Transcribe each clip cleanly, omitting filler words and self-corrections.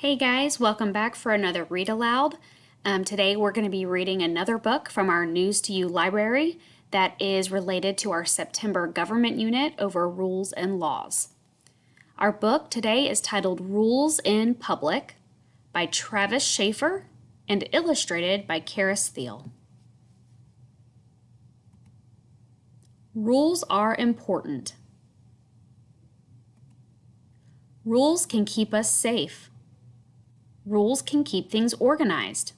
Hey guys, welcome back for another Read Aloud. Today we're going to be reading another book from our News to You library that is related to our September government unit over rules and laws. Our book today is titled Rules in Public by Travis Schaefer and illustrated by Karis Thiel. Rules are important. Rules can keep us safe. Rules can keep things organized.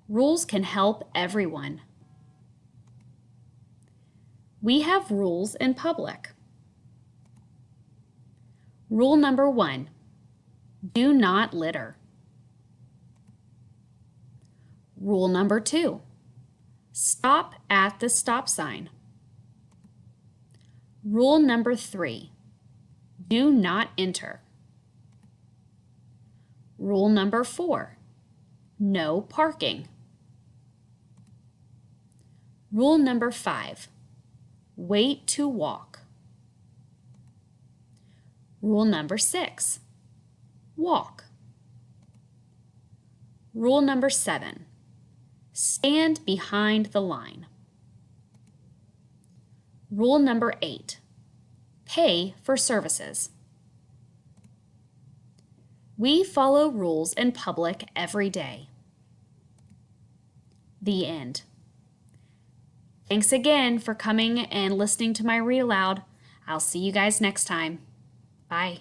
Rules can help everyone. We have rules in public. Rule number 1, do not litter. Rule number 2, stop at the stop sign. Rule number 3, do not enter. Rule number 4, no parking. Rule number 5, wait to walk. Rule number 6, walk. Rule number 7, stand behind the line. Rule number 8, pay for services. We follow rules in public every day. The end. Thanks again for coming and listening to my read aloud. I'll see you guys next time. Bye.